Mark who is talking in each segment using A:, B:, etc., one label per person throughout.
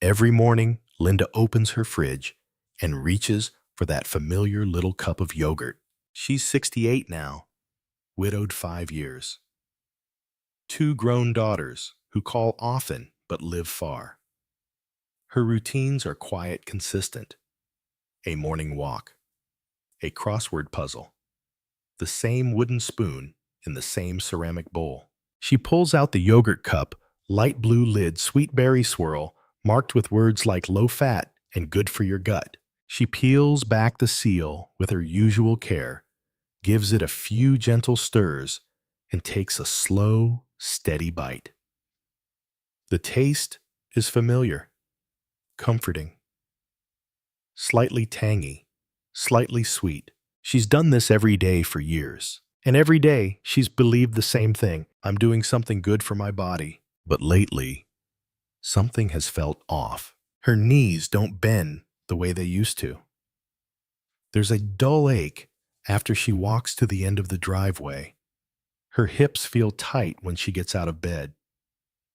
A: Every morning, Linda opens her fridge and reaches for that familiar little cup of yogurt. She's 68 now, widowed 5 years. 2 grown daughters who call often but live far. Her routines are quiet, consistent. A morning walk, a crossword puzzle, the same wooden spoon in the same ceramic bowl. She pulls out the yogurt cup, light blue lid, sweet berry swirl, marked with words like low fat and good for your gut. She peels back the seal with her usual care, gives it a few gentle stirs, and takes a slow, steady bite. The taste is familiar, comforting, slightly tangy, slightly sweet. She's done this every day for years. And every day, she's believed the same thing. I'm doing something good for my body. But lately, something has felt off. Her knees don't bend the way they used to. There's a dull ache after she walks to the end of the driveway. Her hips feel tight when she gets out of bed.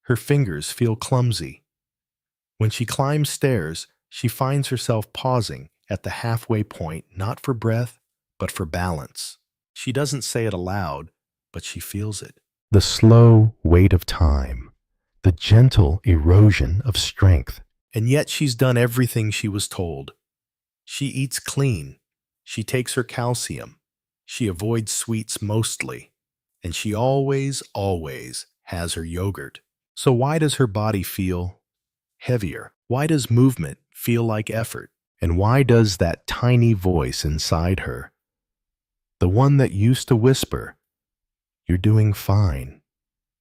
A: Her fingers feel clumsy. When she climbs stairs, she finds herself pausing at the halfway point, not for breath, but for balance. She doesn't say it aloud, but she feels it. The slow weight of time, the gentle erosion of strength. And yet she's done everything she was told. She eats clean. She takes her calcium. She avoids sweets mostly. And she always has her yogurt. So why does her body feel heavier? Why does movement feel like effort? And why does that tiny voice inside her, the one that used to whisper, "You're doing fine,"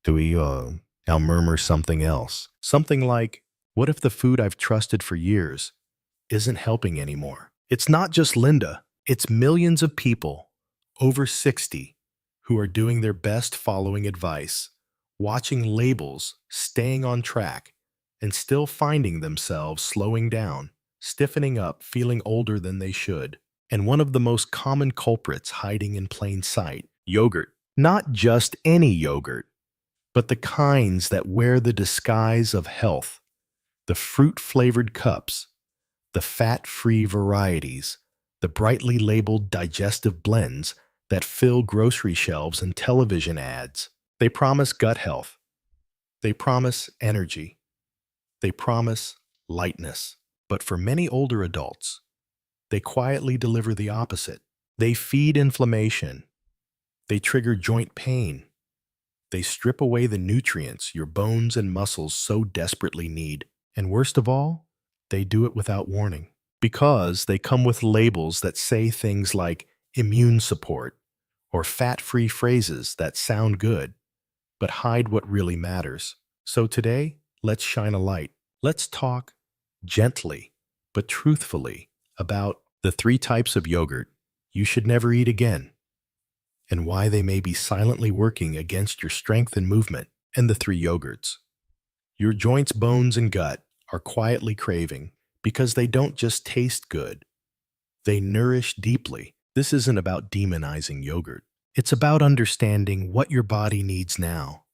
A: I'll murmur something else. Something like, what if the food I've trusted for years isn't helping anymore? It's not just Linda. It's millions of people over 60 who are doing their best following advice, watching labels, staying on track, and still finding themselves slowing down, stiffening up, feeling older than they should. And one of the most common culprits hiding in plain sight, yogurt. Not just any yogurt, but the kinds that wear the disguise of health, the fruit-flavored cups, the fat-free varieties, the brightly labeled digestive blends that fill grocery shelves and television ads. They promise gut health. They promise energy. They promise lightness. But for many older adults, they quietly deliver the opposite. They feed inflammation. They trigger joint pain. They strip away the nutrients your bones and muscles so desperately need. And worst of all, they do it without warning. Because they come with labels that say things like immune support or fat-free phrases that sound good, but hide what really matters. So today, let's shine a light. Let's talk gently, but truthfully, about the 3 types of yogurt you should never eat again, and why they may be silently working against your strength and movement, and the 3 yogurts your joints, bones, and gut are quietly craving because they don't just taste good, they nourish deeply. This isn't about demonizing yogurt. It's about understanding what your body needs now,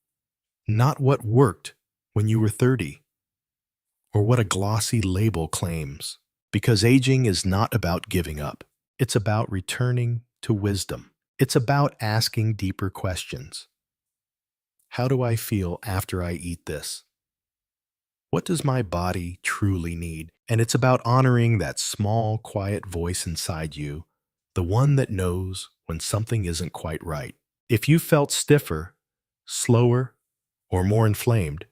A: not what worked when you were 30, or what a glossy label claims. Because aging is not about giving up. It's about returning to wisdom. It's about asking deeper questions. How do I feel after I eat this? What does my body truly need? And it's about honoring that small, quiet voice inside you, the one that knows when something isn't quite right. If you felt stiffer, slower, or more inflamed,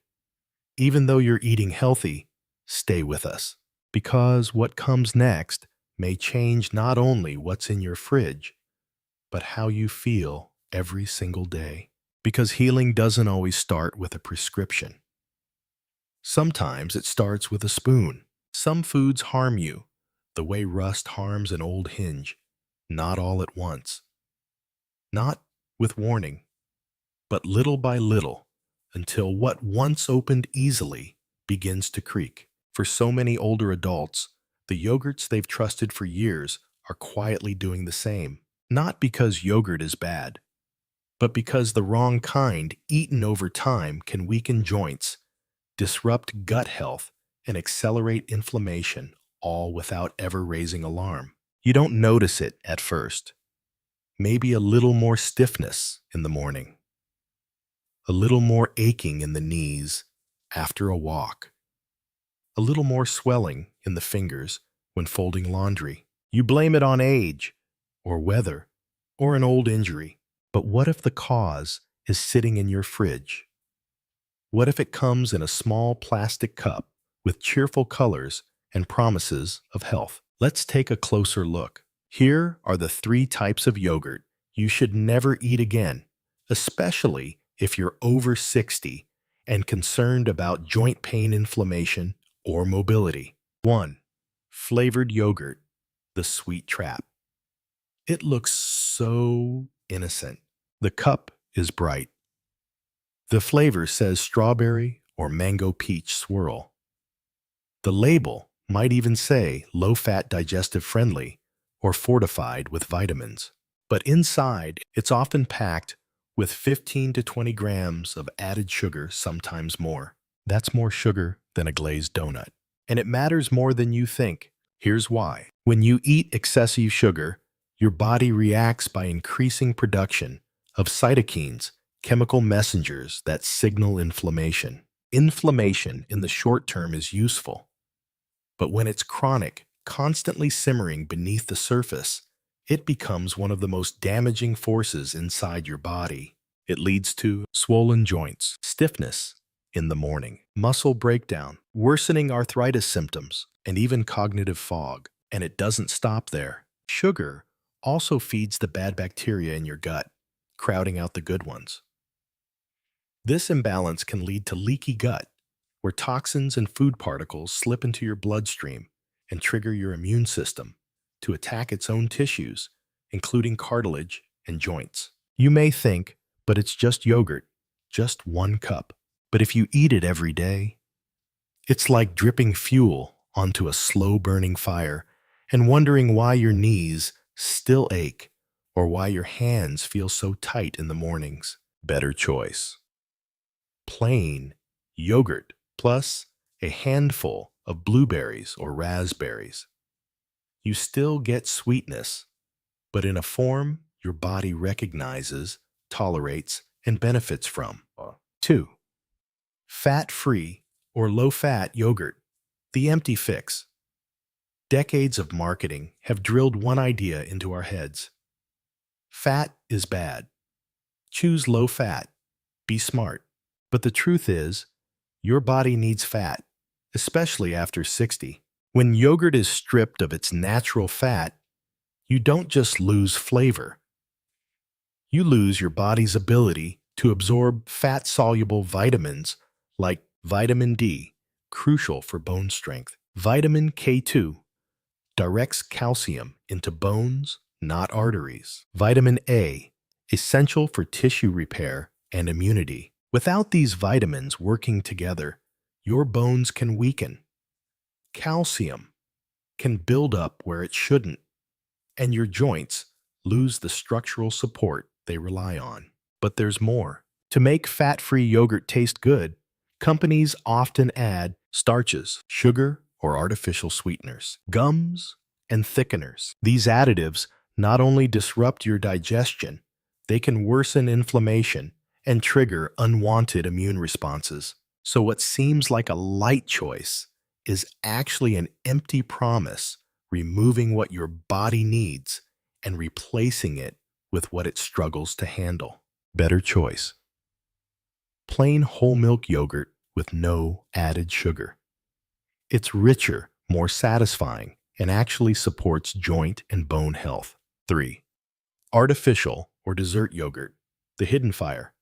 A: even though you're eating healthy, stay with us. Because what comes next may change not only what's in your fridge, but how you feel every single day. Because healing doesn't always start with a prescription. Sometimes it starts with a spoon. Some foods harm you, the way rust harms an old hinge, not all at once. Not with warning, but little by little, until what once opened easily begins to creak. For so many older adults, the yogurts they've trusted for years are quietly doing the same. Not because yogurt is bad, but because the wrong kind, eaten over time, can weaken joints, disrupt gut health, and accelerate inflammation, all without ever raising alarm. You don't notice it at first. Maybe a little more stiffness in the morning, a little more aching in the knees after a walk, a little more swelling in the fingers when folding laundry. You blame it on age, or weather, or an old injury. But what if the cause is sitting in your fridge? What if it comes in a small plastic cup with cheerful colors and promises of health? Let's take a closer look. Here are the 3 types of yogurt you should never eat again, especially if you're over 60 and concerned about joint pain, inflammation, or mobility. 1. Flavored yogurt, the sweet trap. It looks so innocent. The cup is bright. The flavor says strawberry or mango peach swirl. The label might even say low-fat, digestive friendly, or fortified with vitamins. But inside, it's often packed with 15 to 20 grams of added sugar, sometimes more. That's more sugar than a glazed donut. And it matters more than you think. Here's why. When you eat excessive sugar, your body reacts by increasing production of cytokines, chemical messengers that signal inflammation. Inflammation in the short term is useful, but when it's chronic, constantly simmering beneath the surface, it becomes one of the most damaging forces inside your body. It leads to swollen joints, stiffness in the morning, muscle breakdown, worsening arthritis symptoms, and even cognitive fog. And it doesn't stop there. Sugar also feeds the bad bacteria in your gut, crowding out the good ones. This imbalance can lead to leaky gut, where toxins and food particles slip into your bloodstream and trigger your immune system to attack its own tissues, including cartilage and joints. You may think, but it's just yogurt, just 1 cup. But if you eat it every day, it's like dripping fuel onto a slow-burning fire and wondering why your knees still ache or why your hands feel so tight in the mornings. Better choice. Plain yogurt plus a handful of blueberries or raspberries. You still get sweetness, but in a form your body recognizes, tolerates, and benefits from. 2. Fat-free or low-fat yogurt, the empty fix. Decades of marketing have drilled one idea into our heads. Fat is bad. Choose low fat. Be smart. But the truth is, your body needs fat, especially after 60. When yogurt is stripped of its natural fat, you don't just lose flavor. You lose your body's ability to absorb fat-soluble vitamins like vitamin D, crucial for bone strength. Vitamin K2 directs calcium into bones, not arteries. Vitamin A, essential for tissue repair and immunity. Without these vitamins working together, your bones can weaken. Calcium can build up where it shouldn't, and your joints lose the structural support they rely on. But there's more. To make fat-free yogurt taste good, companies often add starches, sugar, or artificial sweeteners, gums, and thickeners. These additives not only disrupt your digestion, they can worsen inflammation and trigger unwanted immune responses. So what seems like a light choice is actually an empty promise, removing what your body needs and replacing it with what it struggles to handle. Better choice. Plain whole milk yogurt with no added sugar. It's richer, more satisfying, and actually supports joint and bone health. 3. Artificial or dessert yogurt, the hidden fire.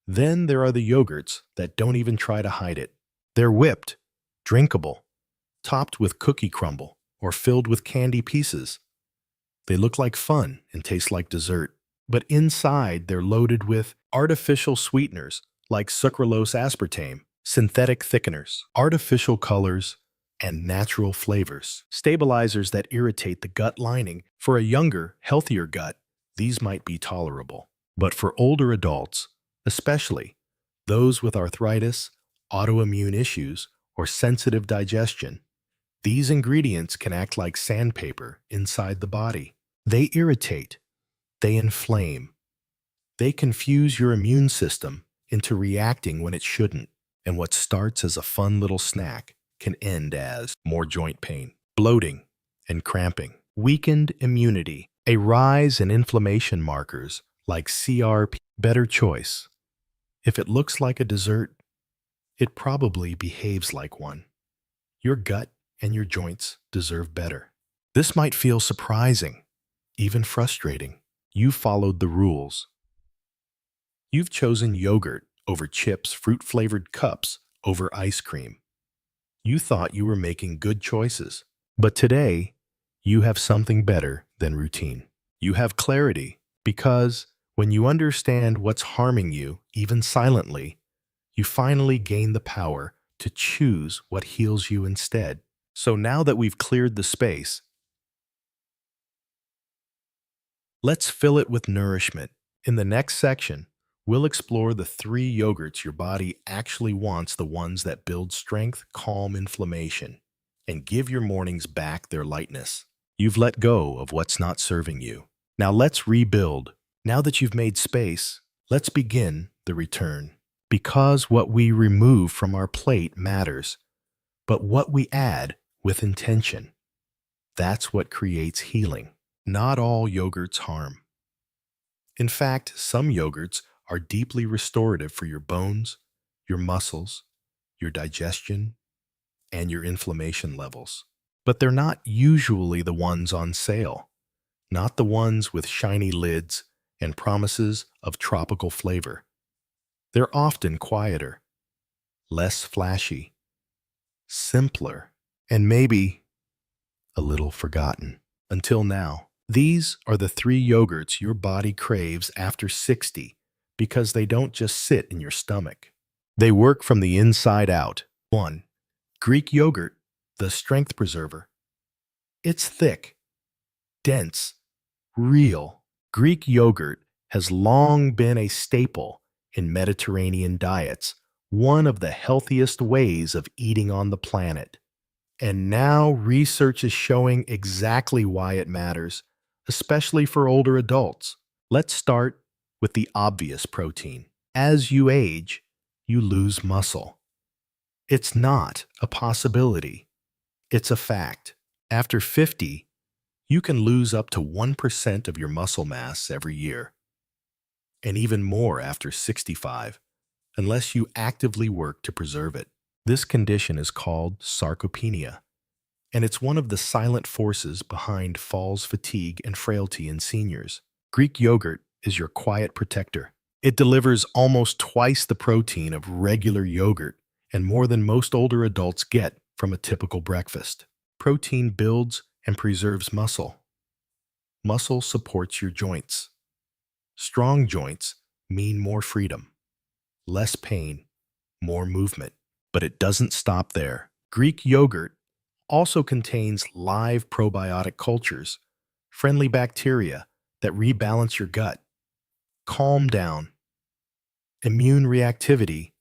A: Then there are the yogurts that don't even try to hide it. They're whipped, drinkable, topped with cookie crumble, or filled with candy pieces. They look like fun and taste like dessert, but inside they're loaded with artificial sweeteners like sucralose, aspartame, synthetic thickeners, artificial colors, and natural flavors. Stabilizers that irritate the gut lining. For a younger, healthier gut, these might be tolerable. But for older adults, especially those with arthritis, autoimmune issues, or sensitive digestion, these ingredients can act like sandpaper inside the body. They irritate, they inflame, they confuse your immune system into reacting when it shouldn't. And what starts as a fun little snack can end as more joint pain, bloating, and cramping, weakened immunity, a rise in inflammation markers like CRP. Better choice. If it looks like a dessert, it probably behaves like one. Your gut and your joints deserve better. This might feel surprising, even frustrating. You followed the rules. You've chosen yogurt over chips, fruit-flavored cups over ice cream. You thought you were making good choices. But today, you have something better than routine. You have clarity because when you understand what's harming you, even silently, you finally gain the power to choose what heals you instead. So now that we've cleared the space, let's fill it with nourishment. In the next section, we'll explore the 3 yogurts your body actually wants, the ones that build strength, calm inflammation, and give your mornings back their lightness. You've let go of what's not serving you. Now let's rebuild. Now that you've made space, let's begin the return. Because what we remove from our plate matters, but what we add with intention, that's what creates healing. Not all yogurts harm. In fact, some yogurts are deeply restorative for your bones, your muscles, your digestion, and your inflammation levels. But they're not usually the ones on sale, not the ones with shiny lids and promises of tropical flavor. They're often quieter, less flashy, simpler, and maybe a little forgotten. Until now, these are the 3 yogurts your body craves after 60 because they don't just sit in your stomach. They work from the inside out. 1. Greek yogurt, the strength preserver. It's thick, dense, real. Greek yogurt has long been a staple in Mediterranean diets, one of the healthiest ways of eating on the planet. And now research is showing exactly why it matters, especially for older adults. Let's start with the obvious protein. As you age, you lose muscle. It's not a possibility. It's a fact. After 50, you can lose up to 1% of your muscle mass every year, and even more after 65, unless you actively work to preserve it. This condition is called sarcopenia, and it's one of the silent forces behind falls, fatigue, and frailty in seniors. Greek yogurt is your quiet protector. It delivers almost twice the protein of regular yogurt and more than most older adults get from a typical breakfast. Protein builds and preserves muscle. Muscle supports your joints. Strong joints mean more freedom, less pain, more movement. But it doesn't stop there. Greek yogurt also contains live probiotic cultures, friendly bacteria that rebalance your gut, calm down immune reactivity,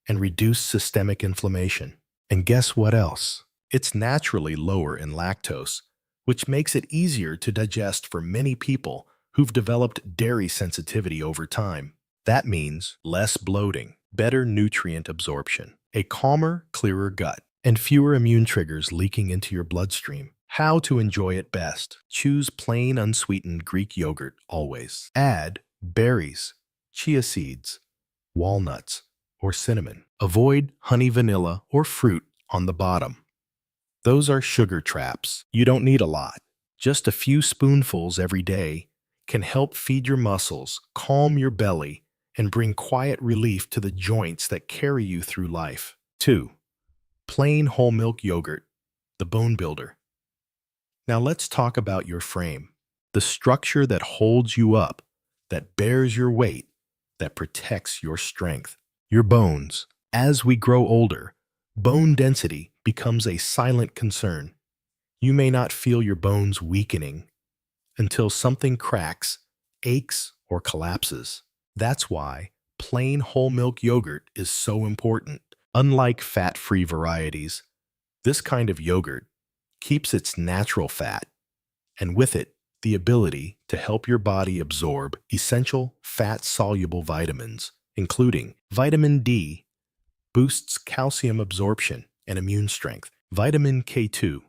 A: and reduce systemic inflammation. And guess what else? It's naturally lower in lactose, which makes it easier to digest for many people who've developed dairy sensitivity over time. That means less bloating, better nutrient absorption, a calmer, clearer gut, and fewer immune triggers leaking into your bloodstream. How to enjoy it best? Choose plain unsweetened Greek yogurt always. Add berries, chia seeds, walnuts, or cinnamon. Avoid honey, vanilla, or fruit on the bottom. Those are sugar traps. You don't need a lot. Just a few spoonfuls every day can help feed your muscles, calm your belly, and bring quiet relief to the joints that carry you through life. 2. Plain whole milk yogurt, the bone builder. Now let's talk about your frame, the structure that holds you up, that bears your weight, that protects your strength. Your bones. As we grow older, bone density becomes a silent concern. You may not feel your bones weakening until something cracks, aches, or collapses. That's why plain whole milk yogurt is so important. Unlike fat-free varieties, this kind of yogurt keeps its natural fat, and with it, the ability to help your body absorb essential fat-soluble vitamins, including vitamin D, boosts calcium absorption and immune strength. Vitamin K2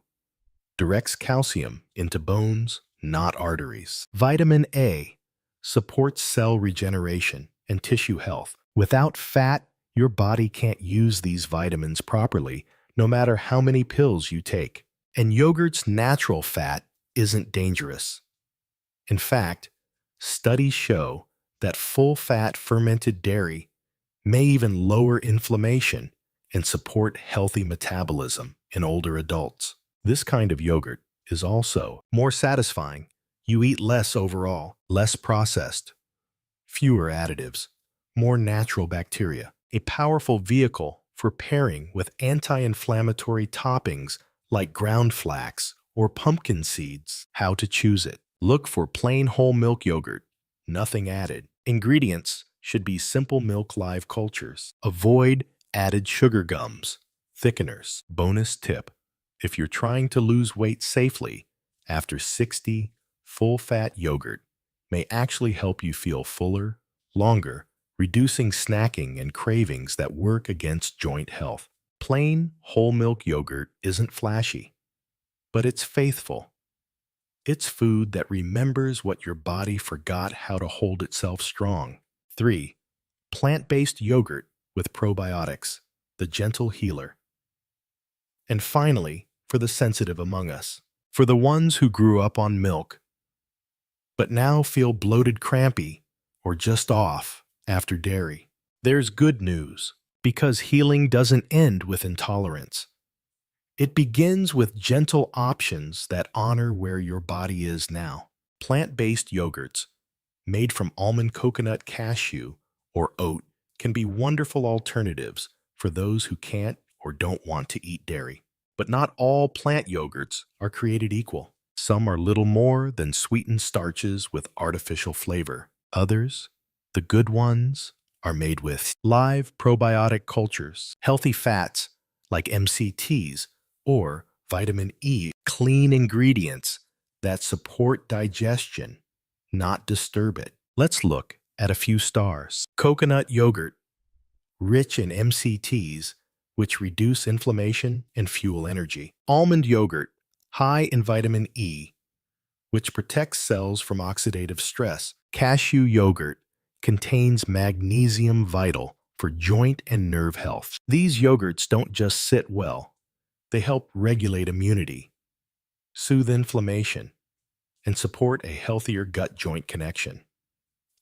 A: directs calcium into bones, not arteries. Vitamin A supports cell regeneration and tissue health. Without fat, your body can't use these vitamins properly, no matter how many pills you take. And yogurt's natural fat isn't dangerous. In fact, studies show that full-fat fermented dairy may even lower inflammation and support healthy metabolism in older adults. This kind of yogurt is also more satisfying. You eat less overall, less processed, fewer additives, more natural bacteria. A powerful vehicle for pairing with anti-inflammatory toppings like ground flax or pumpkin seeds. How to choose it. Look for plain whole milk yogurt, nothing added. Ingredients should be simple milk live cultures. Avoid added sugar gums, thickeners. Bonus tip: if you're trying to lose weight safely, after 60, full-fat yogurt may actually help you feel fuller, longer, reducing snacking and cravings that work against joint health. Plain whole milk yogurt isn't flashy, but it's faithful. It's food that remembers what your body forgot how to hold itself strong. 3. Plant-based yogurt with probiotics, the gentle healer. And finally, for the sensitive among us, for the ones who grew up on milk, but now feel bloated, crampy, or just off after dairy, there's good news, because healing doesn't end with intolerance. It begins with gentle options that honor where your body is now. Plant-based yogurts, made from almond, coconut, cashew, or oat, can be wonderful alternatives for those who can't or don't want to eat dairy. But not all plant yogurts are created equal. Some are little more than sweetened starches with artificial flavor. Others, the good ones, are made with live probiotic cultures, healthy fats like MCTs, or vitamin E, clean ingredients that support digestion, not disturb it. Let's look at a few stars. Coconut yogurt, rich in MCTs, which reduce inflammation and fuel energy. Almond yogurt, high in vitamin E, which protects cells from oxidative stress. Cashew yogurt contains magnesium, vital for joint and nerve health. These yogurts don't just sit well, they help regulate immunity, soothe inflammation, and support a healthier gut-joint connection.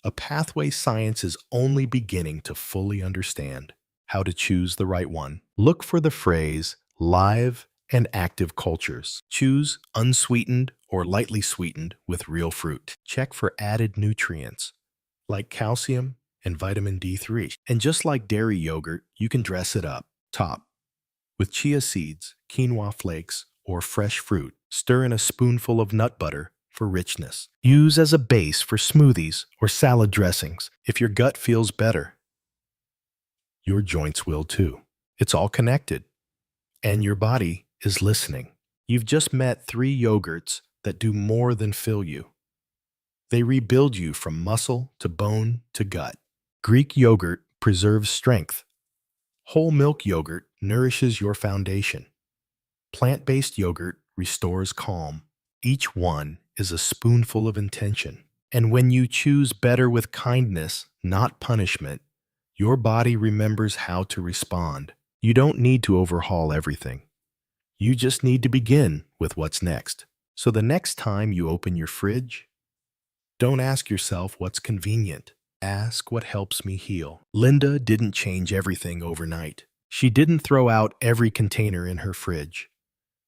A: A pathway science is only beginning to fully understand. How to choose the right one. Look for the phrase live and active cultures. Choose unsweetened or lightly sweetened with real fruit. Check for added nutrients like calcium and vitamin D3. And just like dairy yogurt, you can dress it up. Top with chia seeds, quinoa flakes, or fresh fruit. Stir in a spoonful of nut butter for richness. Use as a base for smoothies or salad dressings. If your gut feels better, your joints will too. It's all connected, and your body is listening. You've just met 3 yogurts that do more than fill you. They rebuild you from muscle to bone to gut. Greek yogurt preserves strength. Whole milk yogurt nourishes your foundation. Plant-based yogurt restores calm. Each one is a spoonful of intention. And when you choose better with kindness, not punishment, your body remembers how to respond. You don't need to overhaul everything. You just need to begin with what's next. So the next time you open your fridge, don't ask yourself what's convenient. Ask what helps me heal. Linda didn't change everything overnight. She didn't throw out every container in her fridge.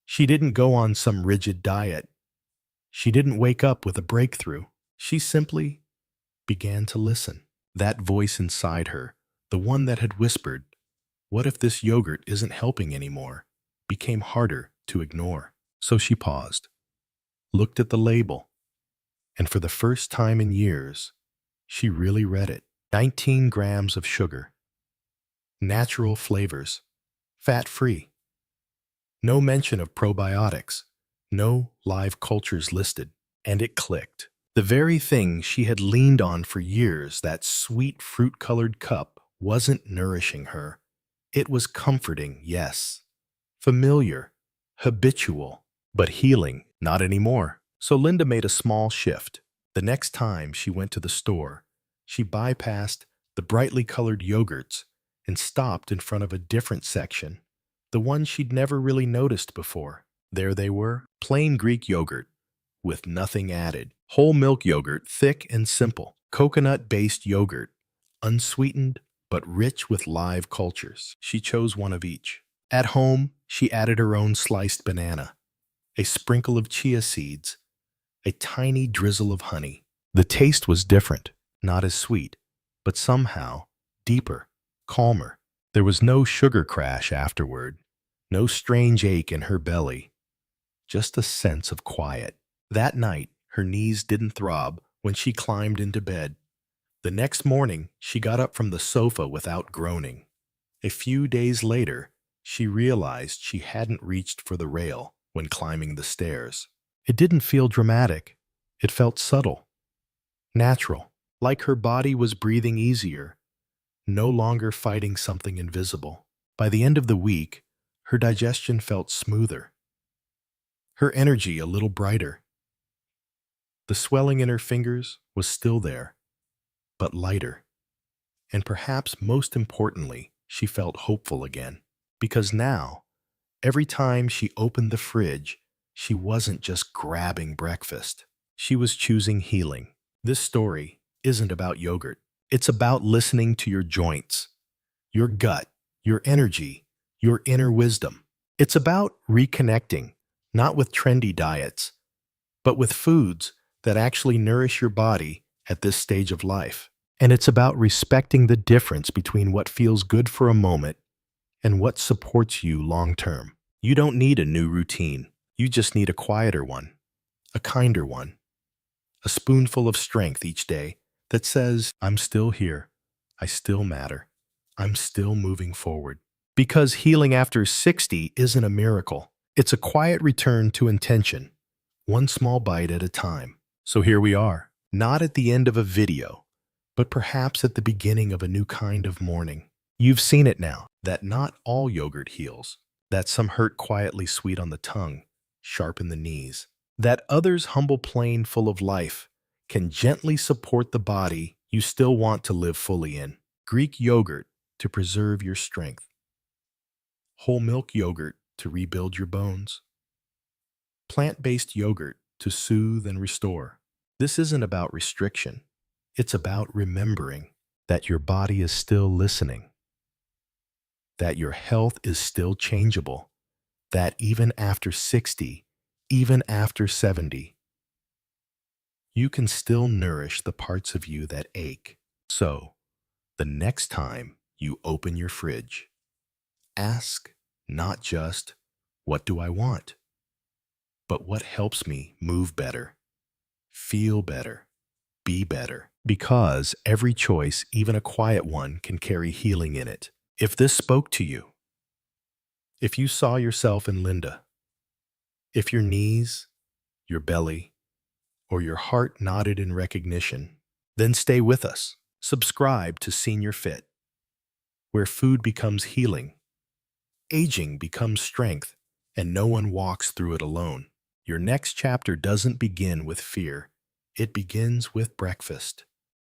A: She didn't go on some rigid diet. She didn't wake up with a breakthrough. She simply began to listen. That voice inside her, the one that had whispered, "What if this yogurt isn't helping anymore?" became harder to ignore. So she paused, looked at the label, and for the first time in years, she really read it. 19 grams of sugar, natural flavors, fat-free. No mention of probiotics, no live cultures listed, and it clicked. The very thing she had leaned on for years, that sweet fruit-colored cup, wasn't nourishing her. It was comforting, yes. Familiar, habitual, but healing, not anymore. So Linda made a small shift. The next time she went to the store, she bypassed the brightly colored yogurts and stopped in front of a different section, the one she'd never really noticed before. There they were, plain Greek yogurt, with nothing added. Whole milk yogurt, thick and simple. Coconut-based yogurt, unsweetened but rich with live cultures. She chose one of each. At home, she added her own sliced banana, a sprinkle of chia seeds, a tiny drizzle of honey. The taste was different, not as sweet, but somehow deeper, calmer. There was no sugar crash afterward, no strange ache in her belly, just a sense of quiet. That night, her knees didn't throb when she climbed into bed. The next morning, she got up from the sofa without groaning. A few days later, she realized she hadn't reached for the rail when climbing the stairs. It didn't feel dramatic. It felt subtle, natural, like her body was breathing easier, no longer fighting something invisible. By the end of the week, her digestion felt smoother, her energy a little brighter. The swelling in her fingers was still there, but lighter. And perhaps most importantly, she felt hopeful again. Because now, every time she opened the fridge, she wasn't just grabbing breakfast. She was choosing healing. This story isn't about yogurt. It's about listening to your joints, your gut, your energy, your inner wisdom. It's about reconnecting, not with trendy diets, but with foods that actually nourish your body at this stage of life. And it's about respecting the difference between what feels good for a moment and what supports you long-term. You don't need a new routine. You just need a quieter one, a kinder one, a spoonful of strength each day that says, I'm still here, I still matter, I'm still moving forward. Because healing after 60 isn't a miracle. It's a quiet return to intention, one small bite at a time. So here we are, not at the end of a video, but perhaps at the beginning of a new kind of morning. You've seen it now, that not all yogurt heals, that some hurt quietly sweet on the tongue, sharp in the knees, that others humble plain full of life can gently support the body you still want to live fully in. Greek yogurt to preserve your strength. Whole milk yogurt to rebuild your bones. Plant-based yogurt to soothe and restore. This isn't about restriction. It's about remembering that your body is still listening, that your health is still changeable, that even after 60, even after 70, you can still nourish the parts of you that ache. So, the next time you open your fridge, ask not just, what do I want? But what helps me move better, feel better, be better? Because every choice, even a quiet one, can carry healing in it. If this spoke to you, if you saw yourself in Linda, if your knees, your belly, or your heart nodded in recognition, then stay with us. Subscribe to Senior Fit, where food becomes healing, aging becomes strength, and no one walks through it alone. Your next chapter doesn't begin with fear. It begins with breakfast.